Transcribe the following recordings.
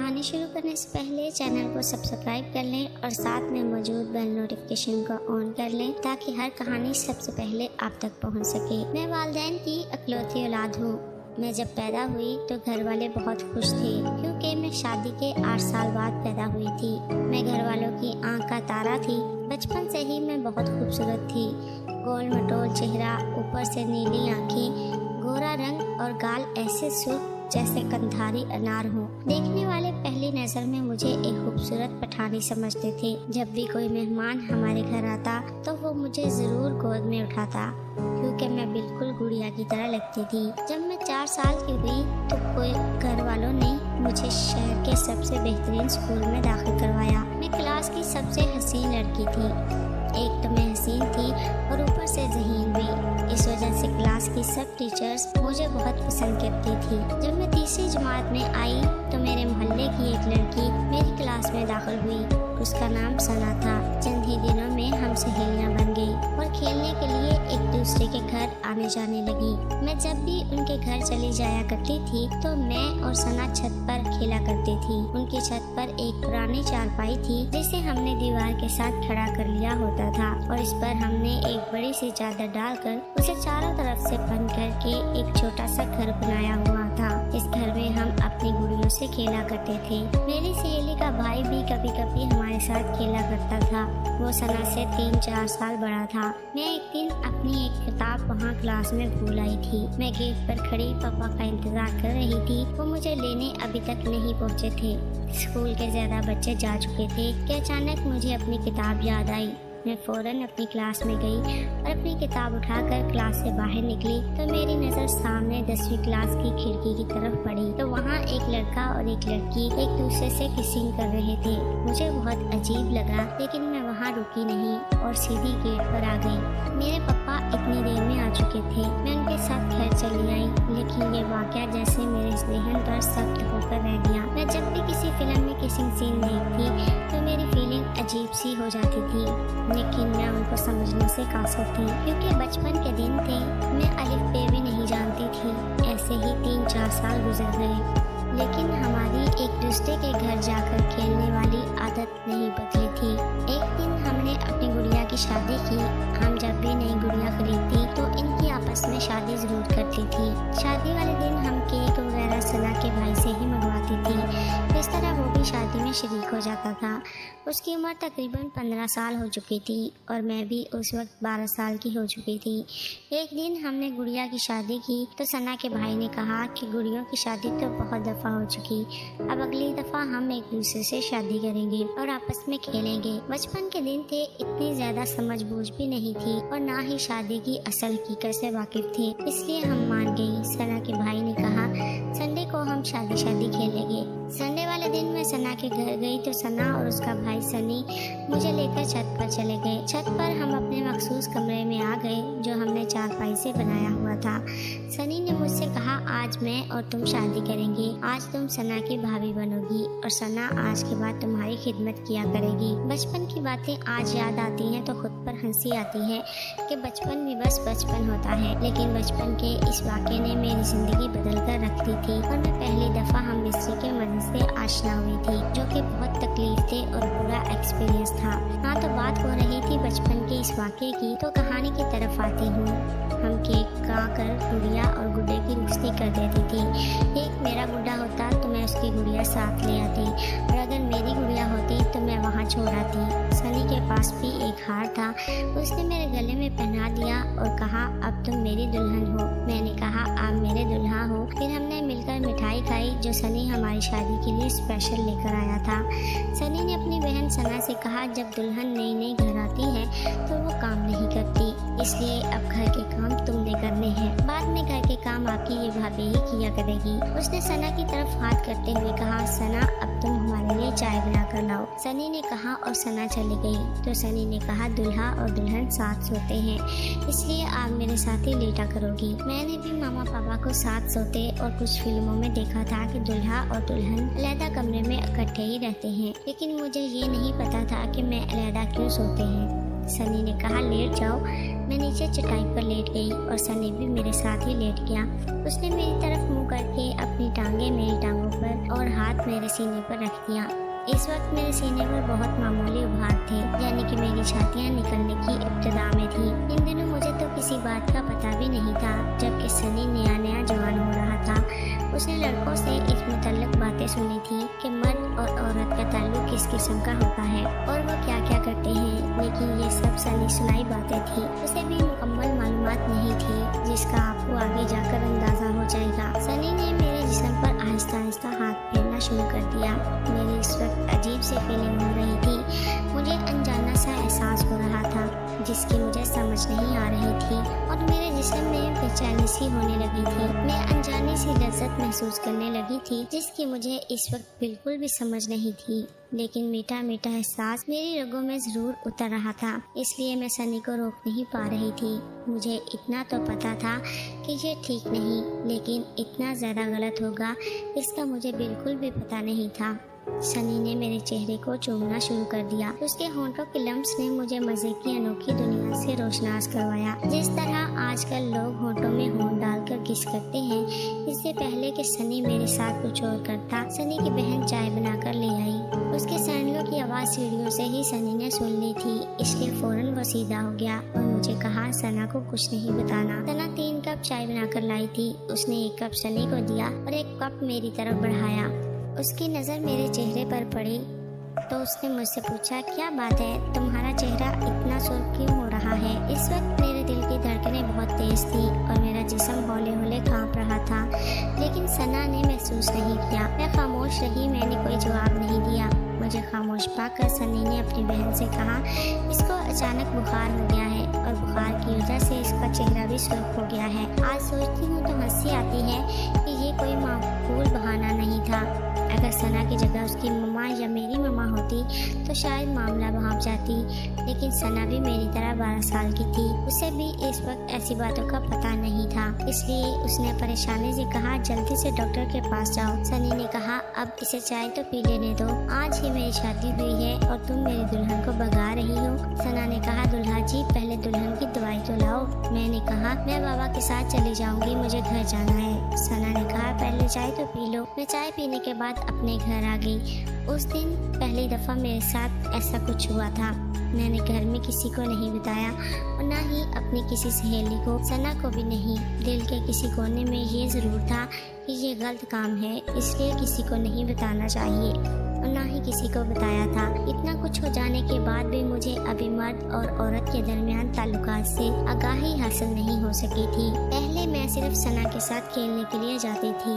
कहानी शुरू करने से पहले चैनल को सब्सक्राइब कर लें और साथ में मौजूद बेल नोटिफिकेशन को ऑन कर लें ताकि हर कहानी सबसे पहले आप तक पहुंच सके। मैं वालिदैन की इकलौती औलाद हूं। मैं जब पैदा हुई तो घर वाले बहुत खुश थे क्योंकि मैं शादी के 8 साल बाद पैदा हुई थी। मैं घर वालों की आंख का तारा थी। बचपन से ही मैं बहुत खूबसूरत थी। गोल मटोल चेहरा, ऊपर से नीली आंखें, गोरा रंग और गाल ऐसे सुर्ख जैसे कंधारी अनार हो। देखने वाले पहली नजर में मुझे एक खूबसूरत पठानी समझते थे। जब भी कोई मेहमान हमारे घर आता तो वो मुझे जरूर गोद में उठाता क्योंकि मैं बिल्कुल गुड़िया की तरह लगती थी। जब मैं 4 साल की हुई तो कोई घर वालों ने मुझे शहर के सबसे बेहतरीन स्कूल में दाखिल करवाया। मैं क्लास की सबसे हसीन लड़की थी। एक तो मैं हसीन थी और ऊपर से ज़हीन भी। इस वजह से क्लास की सब टीचर्स मुझे बहुत पसंद करती थी। जब मैं तीसरी जमात में आई तो मेरे मोहल्ले की एक लड़की मेरी क्लास में दाखिल हुई। उसका नाम सना था। चंद ही दिनों में हम सहेलियां बन गई और खेलने के लिए एक दूसरे के घर आने जाने लगी। मैं जब भी उनके घर चली जाया करती थी तो मैं और सना छत पर खेला करती थी। उनकी छत पर एक पुरानी चारपाई थी जिसे हमने दीवार के साथ खड़ा कर लिया होता था और इस पर हमने एक बड़ी सी चादर डालकर उसे चारों तरफ से बंद करके एक छोटा सा घर बनाया हुआ था। इस घर में हम अपनी गुड़ियों से खेला करते थे। मेरी सहेली का भाई भी कभी कभी हमारे साथ खेला करता था। वो सना से 3-4 साल बड़ा था। मैं एक दिन अपनी एक किताब वहाँ क्लास में भूल आई थी। मैं गेट पर खड़ी पापा का इंतजार कर रही थी। वो मुझे लेने अभी तक नहीं पहुँचे थे। स्कूल के ज्यादा बच्चे जा चुके थे कि अचानक मुझे अपनी किताब याद आई। मैं फौरन अपनी क्लास में गई और अपनी किताब उठाकर क्लास से बाहर निकली तो मेरी नज़र सामने 10वीं क्लास की खिड़की की तरफ पड़ी तो वहाँ एक लड़का और एक लड़की एक दूसरे से किसिंग कर रहे थे। मुझे बहुत अजीब लगा लेकिन मैं वहाँ रुकी नहीं और सीधी गेट पर आ गई। मेरे पापा इतनी देर में आ चुके थे। मैं उनके साथ घर चली आई लेकिन ये वाक़या जैसे मेरे ज़हन पर सख्त होकर रह गया। मैं जब भी किसी फिल्म में किसिंग सीन देखती तो मेरी फीलिंग अजीब सी हो जाती थी लेकिन मैं उनको समझने से कासिर थी क्योंकि बचपन के दिन थे। मैं अलिफ बे भी नहीं जानती थी। ऐसे ही 3-4 साल गुजर गए लेकिन हमारी एक दूसरे के घर जाकर खेलने वाली आदत नहीं बदली थी। एक दिन हमने अपनी गुड़िया की शादी की। हम जब भी नई गुड़िया खरीदती तो इनकी आपस में शादी जरूर करती थी। शादी वाले दिन हम केक वगैरह सना के भाई से ही मंगवाती थी। इस तरह वो भी शादी में शरीक हो जाता था। उसकी उम्र तकरीबन 15 साल हो चुकी थी और मैं भी उस वक्त 12 साल की हो चुकी थी। एक दिन हमने गुड़िया की शादी की तो सना के भाई ने कहा कि गुड़ियों की शादी तो बहुत दफ़ा हो चुकी, अब अगली दफ़ा हम एक दूसरे से शादी करेंगे और आपस में खेलेंगे। बचपन के दिन थे, इतनी ज़्यादा समझ बूझ भी नहीं थी और ना ही शादी की असल हकीकत से वाकिफ थे, इसलिए हम मान गई। सना के भाई ने कहा संडे को हम शादी खेलेंगे। संडे वाले दिन मैं सना के घर गई तो सना और उसका भाई सनी मुझे लेकर छत पर चले गए। छत पर हम अपने मखसूस कमरे में आ गए जो हमने चारपाई से बनाया हुआ था। सनी ने मुझसे कहा आज मैं और तुम शादी करेंगे। आज तुम सना की भाभी बनोगी और सना आज के बाद तुम्हारी खिदमत किया करेगी। बचपन की बातें आज याद आती हैं तो खुद पर हंसी आती है कि बचपन भी बस बचपन होता है। लेकिन बचपन के इस वाक़े ने मेरी जिंदगी बदल कर रख दी थी और मैं पहली दफ़ा हम बिस्तर के मंजिल से आशना हुई थी जो कि बहुत तकलीफ थे और बुरा एक्सपीरियंस था। हाँ तो बात हो रही थी बचपन के इस वाक़े की तो कहानी की तरफ आती हूँ। हम केक काकर गुड़िया और गुड्डे की रुश्ती कर देती थी। एक मेरा गुड्डा होता तो मैं उसकी गुड़िया साथ ले आती और अगर मेरी गुड़िया होती तो मैं वहाँ छोड़ आती। सनी के पास भी एक हार था, उसने मेरे गले में पहना दिया और कहा अब तुम मेरी दुल्हन हो। मैंने कहा आप मेरे दुल्हा हो। फिर हमने मिलकर मिठाई खाई जो सनी हमारी शादी के लिए स्पेशल लेकर आया था। सनी ने अपनी बहन सना से कहा जब दुल्हन नई नई घर आती है तो वो काम नहीं करती, इसलिए अब घर के काम तुमने करने हैं। बाद में घर के काम आपकी ये भाभी ही किया करेगी। उसने सना की तरफ हाथ करते हुए कहा सना अब तुम हमारे लिए चाय बना कर लाओ। सनी ने कहा और सना चली गई तो सनी ने कहा दुल्हा और दुल्हन साथ सोते हैं इसलिए आप मेरे साथ ही लेटा करोगी। मैंने भी मामा पापा को साथ सोते और कुछ फिल्मों में देखा था कि दुल्हा और दुल्हन अलग कमरे में इकट्ठे ही रहते हैं लेकिन मुझे ये नहीं पता था कि मैं अलग क्यों सोते हैं। सनी ने कहा लेट जाओ। मैं नीचे चटाई पर लेट गई और सनी भी मेरे साथ ही लेट गया। उसने मेरी तरफ मुंह करके अपनी टांगे मेरी टांगों पर और हाथ मेरे सीने पर रख दिया। इस वक्त मेरे सीने पर बहुत मामूली उभार थे, यानी कि मेरी छातियाँ निकलने की इब्तिदा में थी। इन दिनों मुझे तो किसी बात का पता भी नहीं था, जबकि सनी नया नया जवान हो रहा था। उसने लड़कों से इस मुतल्लिक बातें सुनी थी कि मर्द और औरत का ताल्लुक किस किस्म का होता है और वो क्या क्या करते हैं, लेकिन ये सब सनी सुनाई बातें थी। उसे भी मुकम्मल मालूमात नहीं थी, जिसका आपको आगे जाकर अंदाजा हो जाएगा। सनी ने मेरे जिस्म पर आहिस्ता आहिस्ता हाथ फेरना शुरू कर दिया। मेरी इस वक्त अजीब सी फीलिंग हो रही थी। मुझे अनजाना सा एहसास हो रहा था, जिसकी मुझे समझ नहीं आ रही थी, और मेरे जिस्म में बेचैनी सी होने लगी थी। मैं अनजाने सी लज्जत महसूस करने लगी थी, जिसकी मुझे इस वक्त बिल्कुल भी समझ नहीं थी, लेकिन मीठा मीठा एहसास मेरी रगों में जरूर उतर रहा था। इसलिए मैं सनी को रोक नहीं पा रही थी। मुझे इतना तो पता था कि ये ठीक नहीं, लेकिन इतना ज़्यादा गलत होगा इसका मुझे बिल्कुल भी पता नहीं था। सनी ने मेरे चेहरे को चूमना शुरू कर दिया। उसके होंठों के लम्स ने मुझे मजे की अनोखी दुनिया से रोशनास करवाया। जिस तरह आजकल लोग होंठों में होंठ डालकर किस करते हैं, इससे पहले कि सनी मेरे साथ कुछ और करता, सनी की बहन चाय बनाकर ले आई। उसके सैंडलों की आवाज़ सीढ़ियों से ही सनी ने सुन ली थी, इसलिए फौरन वो सीधा हो गया और मुझे कहा सना को कुछ नहीं बताना। सना 3 कप चाय बनाकर लाई थी। उसने 1 कप सनी को दिया और 1 कप मेरी तरफ बढ़ाया। उसकी नज़र मेरे चेहरे पर पड़ी तो उसने मुझसे पूछा, क्या बात है, तुम्हारा चेहरा इतना सुर्ख क्यों हो रहा है? इस वक्त मेरे दिल की धड़कनें बहुत तेज थी और मेरा जिस्म हौले हौले कांप रहा था, लेकिन सना ने महसूस नहीं किया। मैं खामोश रही, मैंने कोई जवाब नहीं दिया। मुझे खामोश पाकर सनी ने अपनी बहन से कहा, इसको अचानक बुखार हो गया है और बुखार की वजह से इसका चेहरा भी सुर्ख हो गया है। आज सोचती हूँ तो हंसी आती है कि ये कोई माकूल बहाना नहीं था। अगर सना की जगह उसकी मम्मा या मेरी मम्मा होती तो शायद मामला भाप जाती, लेकिन सना भी मेरी तरह 12 साल की थी। उसे भी इस वक्त ऐसी बातों का पता नहीं था, इसलिए उसने परेशानी से कहा, जल्दी से डॉक्टर के पास जाओ। सनी ने कहा, अब इसे चाय तो पी लेने दो, आज ही मेरी शादी हुई है और तुम मेरी दुल्हन को भगा रही हो। सना ने कहा, दुल्हा जी पहले दुल्हन की दवाई तो लाओ। मैंने कहा, मैं बाबा के साथ चली जाऊंगी, मुझे घर जाना है। सना ने कहा, पहले चाय तो पी लो। मैं चाय पीने के बाद अपने घर आ गई। उस दिन पहली दफा मेरे साथ ऐसा कुछ हुआ था। मैंने घर में किसी को नहीं बताया और ना ही अपनी किसी सहेली को, सना को भी नहीं। दिल के किसी कोने में ये जरूर था कि ये गलत काम है, इसलिए किसी को नहीं बताना चाहिए और ना ही किसी को बताया था। इतना कुछ हो जाने के बाद भी मुझे अभी मर्द और औरत के दरमियान ताल्लुकात से आगाही हासिल नहीं हो सकी थी। पहले मैं सिर्फ सना के साथ खेलने के लिए जाती थी,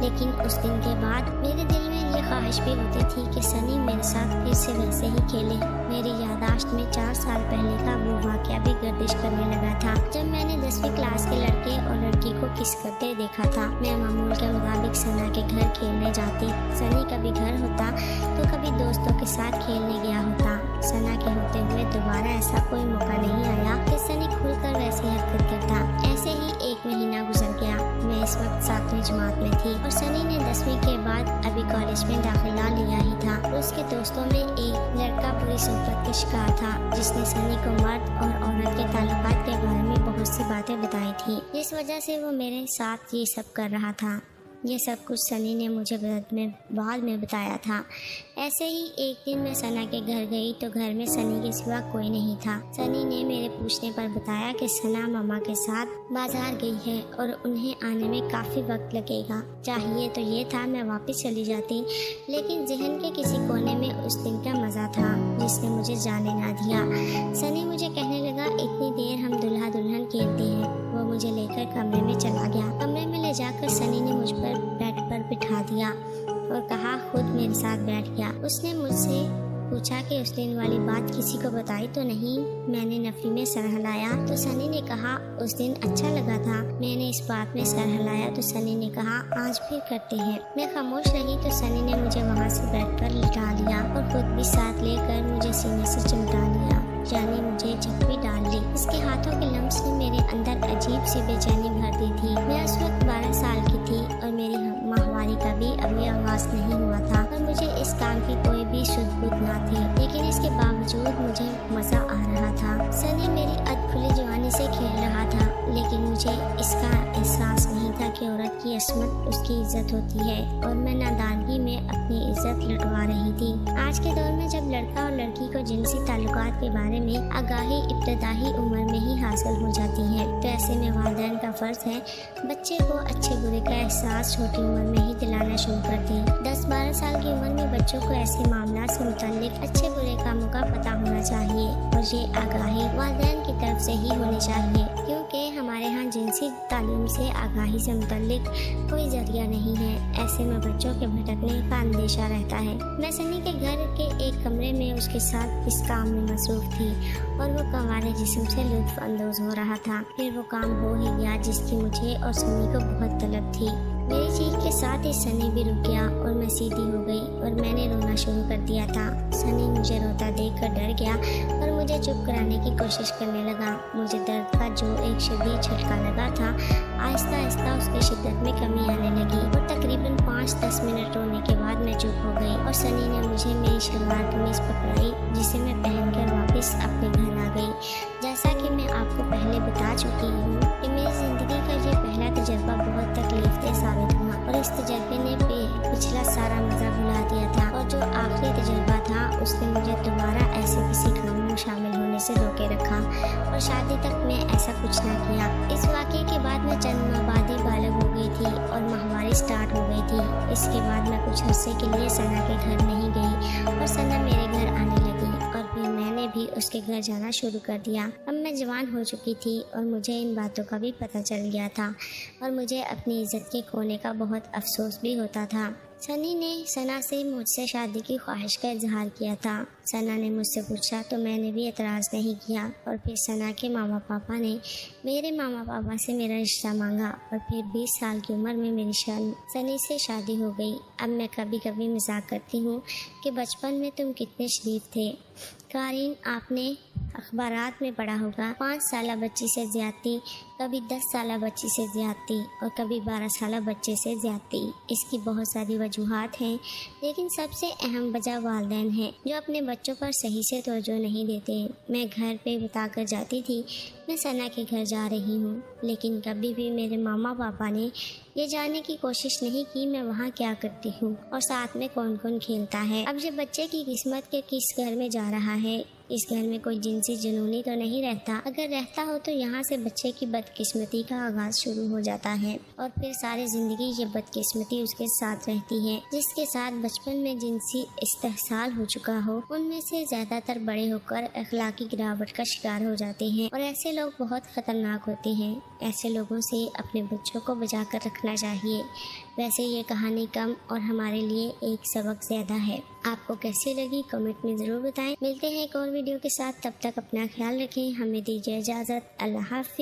लेकिन उस दिन के बाद मेरे दिल में ये ख्वाहिश भी होती थी कि सनी मेरे साथ फिर से वैसे ही खेले। मेरी यादाश्त में 4 साल पहले का वो वाक़या भी गर्दिश करने लगा था, जब मैंने 10वीं क्लास के लड़के और लड़की को किस करते देखा था। मैं मामूल के मुताबिक सना के घर खेलने जाती। सनी कभी घर होता तो कभी दोस्तों के साथ खेलने गया होता। सना के होते हुए दोबारा ऐसा कोई मौका नहीं आया कि सनी खुलकर वैसी हरकत करता। ऐसे ही 1 महीना गुजर गया। मैं इस वक्त 7वीं जमात में थी और सनी ने 10वीं के बाद अभी कॉलेज में दाखिला लिया ही था। उसके दोस्तों में एक लड़का बुरी सोबत का शिकार था, जिसने सनी को मर्द और औरत के ताल्लुकात के बारे में बहुत सी बातें बताई थी, जिस वजह से वो मेरे साथ ये सब कर रहा था। ये सब कुछ सनी ने मुझे बाद में बताया था। ऐसे ही एक दिन मैं सना के घर गई तो घर में सनी के सिवा कोई नहीं था। सनी ने मेरे पूछने पर बताया कि सना मामा के साथ बाजार गई है और उन्हें आने में काफ़ी वक्त लगेगा। चाहिए तो ये था मैं वापस चली जाती, लेकिन जहन के किसी कोने में उस दिन का मज़ा था जिसने मुझे जाने ना दिया। सनी मुझे कहने लगा, इतनी देर हम दुल्हा दुल्हन खेलते हैं। वो मुझे लेकर कमरे में चला गया। कमरे में ले जाकर सनी ने मुझ पर बेड पर बिठा दिया और कहा, खुद मेरे साथ बैठ गया। उसने मुझसे पूछा कि उस दिन वाली बात किसी को बताई तो नहीं। मैंने नफी में सर हिलाया तो सनी ने कहा, उस दिन अच्छा लगा था। मैंने इस बात में सर हिलाया तो सनी ने कहा, आज फिर करते हैं। मैं खामोश रही तो सनी ने मुझे वहाँ से बेड पर लिटा लिया और खुद भी साथ लेकर मुझे सीने से चिमटा लिया, यानी मुझे झप्पी डाल ली। इसके हाथों के लम्स ने मेरे अंदर अजीब सी बेचैनी भर दी थी। मैं उस वक्त 12 साल की थी और मेरी माहवारी का भी अभी आगाज नहीं हुआ था और मुझे इस काम की कोई भी शुद्ध बुद्ध ना थी, लेकिन इसके बावजूद मुझे मजा आ रहा था। सनी मेरी अधखुली जवानी से मुझे इसका एहसास नहीं था कि औरत की असमत उसकी इज्जत होती है और मैं नादानगी में अपनी इज्जत लुटवा रही थी। आज के दौर में जब लड़का और लड़की को जिनसी ताल्लुकात के बारे में आगाही इब्तदाई उम्र में ही हासिल हो जाती है, तो ऐसे में वालिदैन का फर्ज है बच्चे को अच्छे बुरे का एहसास छोटी उम्र में ही दिलाना शुरू कर दें। 10-12 साल की उम्र में बच्चों को ऐसे मामला से मुताल्लिक अच्छे बुरे कामों का पता होना चाहिए और ये आगाही वालिदैन की तरफ से ही होनी चाहिए, क्योंकि हमारे यहाँ जिनसी तालीम से आगाही से मुताल्लिक कोई जरिया नहीं है। ऐसे में बच्चों के भटकने का अंदेशा रहता है। मैं सनी के घर के एक कमरे में उसके साथ इस काम में मसरूफ थी और वो कंवारे जिस्म से लुत्फ अंदोज हो रहा था। फिर वो काम हो ही गया जिसकी मुझे और सनी को बहुत तलब थी। मेरी चीख के साथ ही सनी भी रुक गया और मैं सीधी हो गई और मैंने रोना शुरू कर दिया था। सनी मुझे रोता देखकर डर गया और मुझे चुप कराने की कोशिश करने लगा। मुझे दर्द का जो एक शदीद झटका लगा था, आहिस्ता आहिस्ता उसकी शिद्दत में कमी आने लगी और तकरीबन 5-10 मिनट रोने के बाद मैं चुप हो गई और सनी ने मुझे मेरी शलवार कमीज पकड़ाई, जिसे मैं पहनकर वापस अपने घर आ गई। जैसा कि मैं आपको पहले बता चुकी हूँ कि मेरी जिंदगी का ये पहला तजुर्बा बहुत तकलीफदेह साबित हुआ और इस तजुर्बे ने पिछला सारा मजा भुला दिया था और जो आखिरी तजुर्बा था उसने मुझे दोबारा ऐसे किसी काम में शामिल होने से रोके रखा और शादी तक मैं ऐसा कुछ न किया। इस वाक़ये के बाद मैं चंद माह बाद ही बालिग हो गई थी और माहवारी स्टार्ट हो गई थी। इसके बाद मैं कुछ अरसे के लिए सना के घर नहीं गई और सना मेरे घर आने लगी और फिर मैंने भी उसके घर जाना शुरू कर दिया। अब मैं जवान हो चुकी थी और मुझे इन बातों का भी पता चल गया था और मुझे अपनी इज्जत के खोने का बहुत अफसोस भी होता था। सनी ने सना से मुझसे शादी की ख्वाहिश का इजहार किया था। सना ने मुझसे पूछा तो मैंने भी एतराज़ नहीं किया और फिर सना के मामा पापा ने मेरे मामा पापा से मेरा रिश्ता मांगा और फिर 20 साल की उम्र में मेरी सनी से शादी हो गई। अब मैं कभी कभी मजाक करती हूँ कि बचपन में तुम कितने शरीफ थे। कारीन, आपने अखबारात में पढ़ा होगा 5 साल बच्ची से ज्यादती, कभी 10 साल बच्ची से ज्यादती और कभी 12 साल बच्चे से ज्यादती। इसकी बहुत सारी वजूहात हैं, लेकिन सबसे अहम वजह वालिदैन है जो अपने बच्चों पर सही से तवज्जो नहीं देते। मैं घर पे बताकर जाती थी मैं सना के घर जा रही हूँ, लेकिन कभी भी मेरे मामा पापा ने ये जानने की कोशिश नहीं की मैं वहाँ क्या करती हूँ और साथ में कौन कौन खेलता है। अब ये बच्चे की किस्मत के किस घर में जा रहा है, इस घर में कोई जिनसी जुनूनी तो नहीं रहता। अगर रहता हो तो यहाँ से बच्चे की बदकिस्मती का आगाज शुरू हो जाता है और फिर सारी जिंदगी ये बदकिस्मती उसके साथ रहती है। जिसके साथ बचपन में जिनसी इस्तेहसाल हो चुका हो, उनमें से ज्यादातर बड़े होकर अखलाकी गिरावट का शिकार हो जाते हैं और ऐसे लोग बहुत खतरनाक होते हैं। ऐसे लोगों से अपने बच्चों को बचा कर रखना चाहिए। वैसे ये कहानी कम और हमारे लिए एक सबक ज्यादा है। आपको कैसी लगी कमेंट में ज़रूर बताएं। मिलते हैं एक और वीडियो के साथ, तब तक अपना ख्याल रखें। हमें दीजिए इजाज़त। अल्लाह हाफिज़।